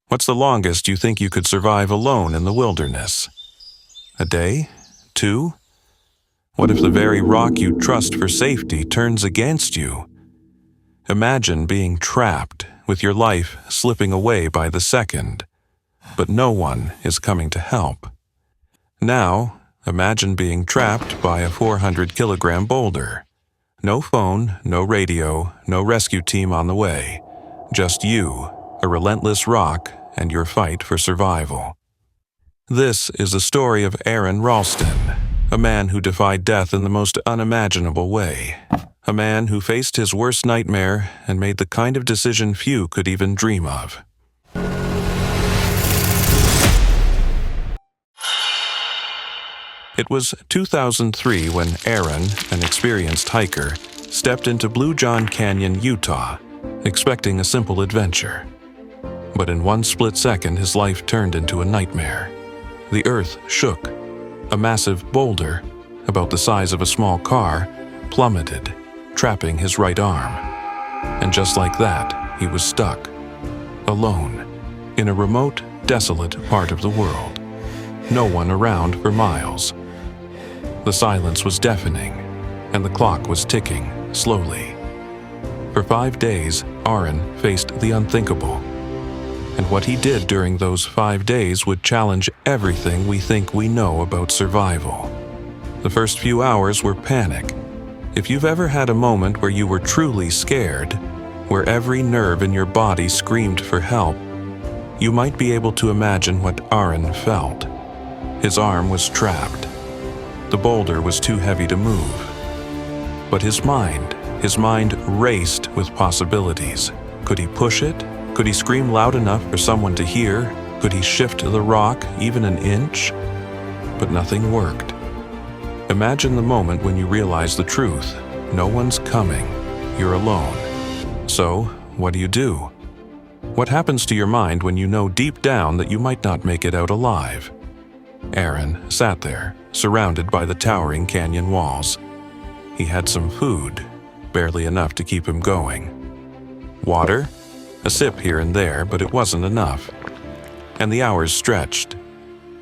What's the longest you think you could survive alone in the wilderness? A day? 2? What if the very rock you trust for safety turns against you? Imagine being trapped, with your life slipping away by the second, but no one is coming to help. Now, imagine being trapped by a 400-kilogram boulder. No phone, no radio, no rescue team on the way. Just you, a relentless rock, and your fight for survival. This is the story of Aron Ralston, a man who defied death in the most unimaginable way. A man who faced his worst nightmare and made the kind of decision few could even dream of. It was 2003 when Aron, an experienced hiker, stepped into Blue John Canyon, Utah, expecting a simple adventure. But in one split second, his life turned into a nightmare. The earth shook. A massive boulder, about the size of a small car, plummeted, trapping his right arm. And just like that, he was stuck, alone, in a remote, desolate part of the world. No one around for miles. The silence was deafening, and the clock was ticking slowly. For 5 days, Aron faced the unthinkable. And what he did during those 5 days would challenge everything we think we know about survival. The first few hours were panic. If you've ever had a moment where you were truly scared, where every nerve in your body screamed for help, you might be able to imagine what Aron felt. His arm was trapped. The boulder was too heavy to move. But his mind raced with possibilities. Could he push it? Could he scream loud enough for someone to hear? Could he shift the rock even an inch? But nothing worked. Imagine the moment when you realize the truth. No one's coming. You're alone. So, what do? What happens to your mind when you know deep down that you might not make it out alive? Aron sat there, surrounded by the towering canyon walls. He had some food, barely enough to keep him going. Water? A sip here and there, but it wasn't enough. And the hours stretched.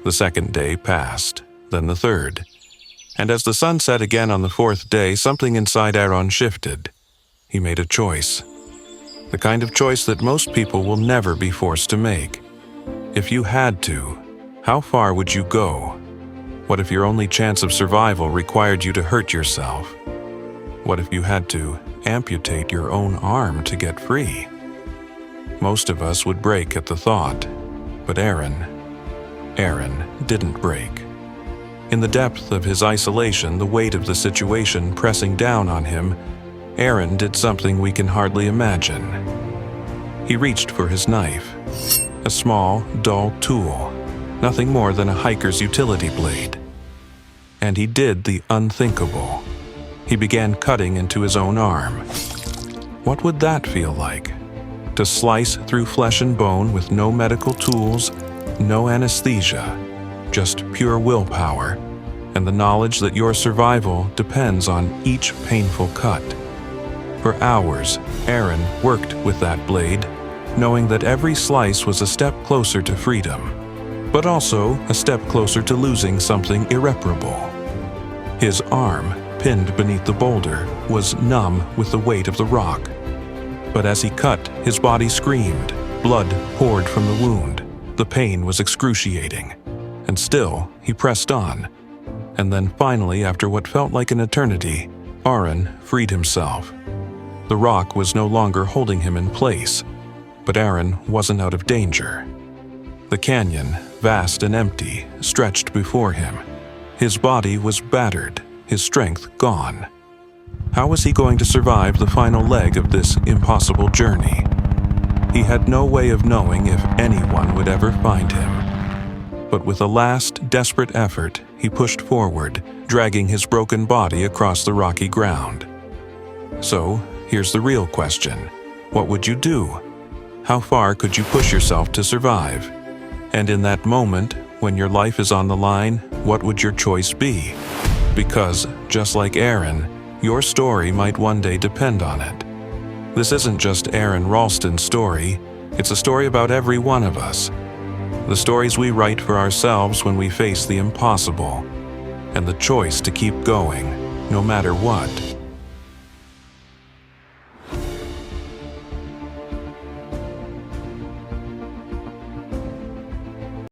The second day passed, then the third. And as the sun set again on the fourth day, something inside Aron shifted. He made a choice. The kind of choice that most people will never be forced to make. If you had to, how far would you go? What if your only chance of survival required you to hurt yourself? What if you had to amputate your own arm to get free? Most of us would break at the thought, but Aron didn't break. In the depth of his isolation, the weight of the situation pressing down on him, Aron did something we can hardly imagine. He reached for his knife, a small, dull tool, nothing more than a hiker's utility blade. And he did the unthinkable. He began cutting into his own arm. What would that feel like? To slice through flesh and bone with no medical tools, no anesthesia, just pure willpower, and the knowledge that your survival depends on each painful cut. For hours, Aron worked with that blade, knowing that every slice was a step closer to freedom, but also a step closer to losing something irreparable. His arm, pinned beneath the boulder, was numb with the weight of the rock. But as he cut, his body screamed. Blood poured from the wound. The pain was excruciating. And still, he pressed on. And then finally, after what felt like an eternity, Aron freed himself. The rock was no longer holding him in place, but Aron wasn't out of danger. The canyon, vast and empty, stretched before him. His body was battered, his strength gone. How was he going to survive the final leg of this impossible journey? He had no way of knowing if anyone would ever find him. But with a last, desperate effort, he pushed forward, dragging his broken body across the rocky ground. So, here's the real question. What would you do? How far could you push yourself to survive? And in that moment, when your life is on the line, what would your choice be? Because, just like Aron, your story might one day depend on it. This isn't just Aron Ralston's story. It's a story about every one of us. The stories we write for ourselves when we face the impossible, and the choice to keep going, no matter what.